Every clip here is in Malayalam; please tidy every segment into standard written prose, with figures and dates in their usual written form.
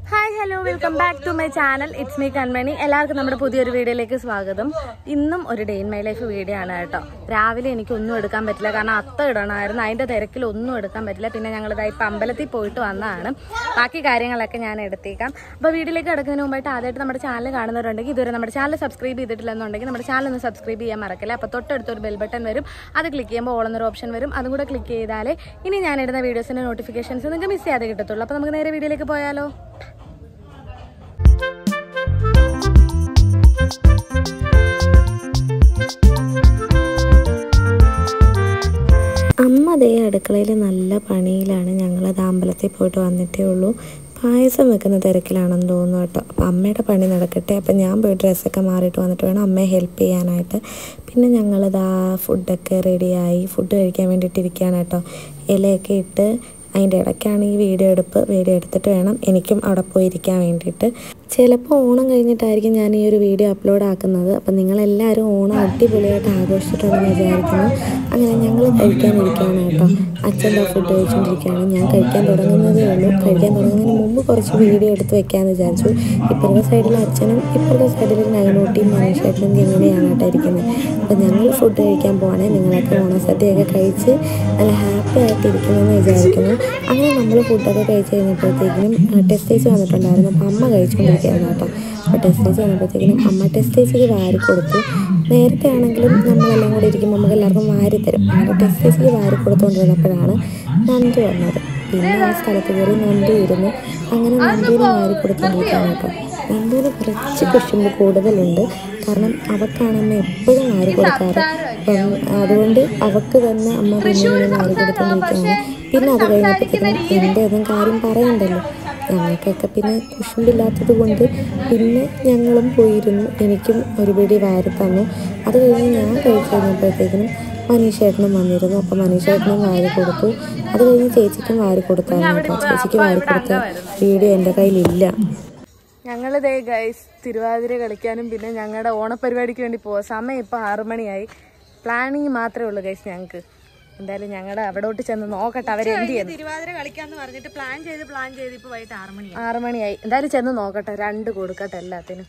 Hi hello welcome back to my channel. It's me Kanmani. എല്ലാവർക്കും നമ്മുടെ പുതിയൊരു വീഡിയോയിലേക്ക് സ്വാഗതം. ഇന്നും ഒരു day in my life video ആണ് കേട്ടോ. രാവിലെ എനിക്കൊന്നും എടുക്കാൻ പറ്റില്ല, കാരണം അത്ത ഇടണമായിരുന്നു. അതിൻ്റെ തിരക്കിൽ ഒന്നും എടുക്കാൻ പറ്റില്ല. പിന്നെ ഞങ്ങളിതായി ഇപ്പം അമ്പലത്തിൽ പോയിട്ട് വന്നതാണ്. ബാക്കി കാര്യങ്ങളൊക്കെ ഞാൻ എടുത്തേക്കാം. അപ്പോൾ വീഡിയോയിലേക്ക് കിടക്കുന്നതിന് മുമ്പായിട്ട് ആദ്യമായിട്ട് നമ്മുടെ ചാനൽ കാണുന്നവരുണ്ടെങ്കിൽ ഇതുവരെ നമ്മുടെ ചാനൽ സബ്സ്ക്രൈബ് ചെയ്തിട്ടില്ലെന്നുണ്ടെങ്കിൽ നമ്മുടെ ചാനൽ ഒന്ന് സബ്സ്ക്രൈബ് ചെയ്യാൻ മറക്കില്ല. അപ്പോൾ തൊട്ടടുത്തൊരു ബെൽ ബട്ടൺ വരും, അത് ക്ലിക്ക് ചെയ്യുമ്പോൾ ഓൾ എന്നൊരു ഓപ്ഷൻ വരും. അതും കൂടെ ക്ലിക്ക് ചെയ്താലേ ഇനി ഞാൻ ഇടുന്ന വീഡിയോസിൻ്റെ നോട്ടിഫിക്കേഷൻസ് നിങ്ങൾക്ക് മിസ് ചെയ്യാതെ കിട്ടത്തുള്ളൂ. അപ്പോൾ നമുക്ക് നേരെ വീഡിയോയിലേക്ക് പോയാലോ. അമ്മ അതേ അടുക്കളയിൽ നല്ല പണിയിലാണ്. ഞങ്ങളത് അമ്പലത്തിൽ പോയിട്ട് വന്നിട്ടേ ഉള്ളൂ. പായസം വെക്കുന്ന തിരക്കിലാണെന്ന് തോന്നുന്നു കേട്ടോ. അപ്പോൾ അമ്മയുടെ പണി നടക്കട്ടെ. അപ്പോൾ ഞാൻ പോയി ഡ്രസ്സൊക്കെ മാറിയിട്ട് വന്നിട്ട് വേണം അമ്മയെ ഹെൽപ്പ് ചെയ്യാനായിട്ട്. പിന്നെ ഞങ്ങളിത് ഫുഡൊക്കെ റെഡിയായി ഫുഡ് കഴിക്കാൻ വേണ്ടിയിട്ടിരിക്കുകയാണ് കേട്ടോ. ഇലയൊക്കെ ഇട്ട് അതിൻ്റെ ഇടയ്ക്കാണ് ഈ വീഡിയോ എടുത്തിട്ട് വേണം എനിക്കും അവിടെ പോയിരിക്കാൻ വേണ്ടിയിട്ട്. ചിലപ്പോൾ ഓണം കഴിഞ്ഞിട്ടായിരിക്കും ഞാൻ ഈ ഒരു വീഡിയോ അപ്ലോഡ് ആക്കുന്നത്. അപ്പം നിങ്ങളെല്ലാവരും ഓണം അടിപൊളിയായിട്ട് ആഘോഷിച്ചിട്ടുണ്ടെന്ന് വിചാരിക്കുന്നു. അങ്ങനെ ഞങ്ങൾ കഴിക്കാനിരിക്കുകയാണ് കേട്ടോ. അച്ഛൻ്റെ ഫുഡ് കഴിച്ചുകൊണ്ടിരിക്കുകയാണ്. ഞാൻ കഴിക്കാൻ തുടങ്ങുന്നതേ ഉള്ളൂ. കഴിക്കാൻ തുടങ്ങുന്നതിന് മുമ്പ് കുറച്ച് വീഡിയോ എടുത്ത് വെക്കാമെന്ന് വിചാരിച്ചു. ഇപ്പുറത്തെ സൈഡിൽ അച്ഛനും ഇപ്പുറത്തെ സൈഡിൽ നൈനൂട്ടിയും മനീഷേട്ടനും ഇങ്ങനെയാണ് കേട്ടോ ഇരിക്കുന്നത്. അപ്പം ഞങ്ങൾ ഫുഡ് കഴിക്കാൻ പോവാണെങ്കിൽ നിങ്ങളൊക്കെ ഓണസദ്യയൊക്കെ കഴിച്ച് നല്ല ഹാപ്പി ആയിട്ട് ഇരിക്കുമെന്ന് വിചാരിക്കുന്നു. അങ്ങനെ നമ്മൾ ഫുഡൊക്കെ കഴിച്ച് കഴിഞ്ഞപ്പോഴത്തേക്കിനും ടെസ്റ്റേജ് വന്നിട്ടുണ്ടായിരുന്നു. അപ്പം അമ്മ കഴിച്ചുകൊണ്ടിരിക്കുകയായിരുന്നു കേട്ടോ. അപ്പോൾ ടെസ്റ്റേജ് വന്നപ്പോഴത്തേക്കിനും അമ്മ ടെസ്റ്റേജിക്ക് വാരി കൊടുത്തു. നേരത്തെ ആണെങ്കിലും നമ്മളെല്ലാം കൂടി ഇരിക്കുമ്പോൾ നമുക്ക് എല്ലാവർക്കും വാരി തരും. അങ്ങനെ ടെസ്റ്റേജിക്ക് വാരി കൊടുത്തുകൊണ്ടിരുന്നപ്പോഴാണ് നന്ദു വന്നത്. പിന്നെ ആ സ്ഥലത്ത് കയറി നന്ദു ഇരുന്നു. അങ്ങനെ നന്ദുവിന് വാരി കൊടുത്തുകൊണ്ടിരിക്കുകയാണ് കേട്ടോ. നന്ദുവിന് കുറച്ച് കുശുമ്പ് കൂടുതലുണ്ട്, കാരണം അവൾക്കാണ് അമ്മ എപ്പോഴും വാരി കൊടുക്കാറ്. അപ്പം അതുകൊണ്ട് അവൾക്ക് തന്നെ അമ്മ കുഞ്ഞിനെ വാരി കൊടുത്തുകൊണ്ടിരിക്കുകയാണ്. പിന്നെ അത് കഴിഞ്ഞപ്പോഴത്തേക്കും എൻ്റെ ഒന്നും കാര്യം പറയണ്ടല്ലോ. ഞങ്ങൾക്കൊക്കെ പിന്നെ കുശുമ്പില്ലാത്തത് കൊണ്ട് പിന്നെ ഞങ്ങളും പോയിരുന്നു. എനിക്കും ഒരു പിടി വാരി തന്നു. അത് കഴിഞ്ഞ് ഞാൻ കഴിച്ച് കഴിഞ്ഞപ്പോഴത്തേക്കിനും മനീഷേട്ടനും വന്നിരുന്നു. അപ്പം മനീഷേട്ടനും വാരി കൊടുത്തു. അത് കഴിഞ്ഞ് ചേച്ചിക്കും വാരി കൊടുത്തായിരുന്നു കേട്ടോ. ചേച്ചിക്ക് വാരി കൊടുത്ത വീഡിയോ എൻ്റെ കയ്യിലില്ല. ഞങ്ങളിതേ ഗൈസ് തിരുവാതിര കളിക്കാനും പിന്നെ ഞങ്ങളുടെ ഓണപ്പരിപാടിക്ക് വേണ്ടി പോവാം. സമയം ഇപ്പോൾ 6 മണിയായി. പ്ലാനിങ് മാത്രമേ ഉള്ളൂ ഗൈസ് ഞങ്ങൾക്ക്. എന്തായാലും ഞങ്ങളുടെ അവിടോട്ട് ചെന്ന് നോക്കട്ടെ അവരെന്ത് ചെയ്യുന്നു. തിരുവാതിര കളിക്കാന്ന് പറഞ്ഞിട്ട് പ്ലാൻ ചെയ്ത് ഇപ്പോൾ വൈകിട്ട് 6 മണിയായി. എന്തായാലും ചെന്ന് നോക്കട്ടെ, 2 കൊടുക്കട്ടെ എല്ലാത്തിനും.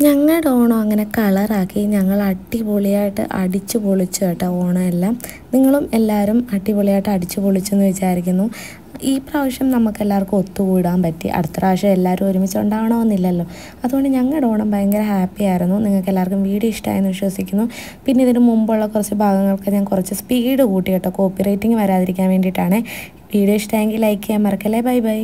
ഞങ്ങളുടെ ഓണം അങ്ങനെ കളറാക്കി ഞങ്ങൾ അടിപൊളിയായിട്ട് അടിച്ചു പൊളിച്ചു കേട്ടോ ഓണം എല്ലാം. നിങ്ങളും എല്ലാവരും അടിപൊളിയായിട്ട് അടിച്ചു പൊളിച്ചെന്ന് വിചാരിക്കുന്നു. ഈ പ്രാവശ്യം നമുക്കെല്ലാവർക്കും ഒത്തുകൂടാൻ പറ്റി. അടുത്ത പ്രാവശ്യം എല്ലാവരും ഒരുമിച്ച് ഉണ്ടാവണമെന്നില്ലല്ലോ. അതുകൊണ്ട് ഞങ്ങളുടെ ഓണം ഭയങ്കര ഹാപ്പി ആയിരുന്നു. നിങ്ങൾക്ക് എല്ലാവർക്കും വീഡിയോ ഇഷ്ടമായെന്ന് വിശ്വസിക്കുന്നു. പിന്നെ ഇതിന് മുമ്പുള്ള കുറച്ച് ഭാഗങ്ങൾക്ക് ഞാൻ കുറച്ച് സ്പീഡ് കൂട്ടി കേട്ടോ, കോപ്പി റൈറ്റിംഗ് വരാതിരിക്കാൻ വേണ്ടിയിട്ടാണ്. വീഡിയോ ഇഷ്ടമായെങ്കിൽ ലൈക്ക് ചെയ്യാൻ മറക്കല്ലേ. Bye bye.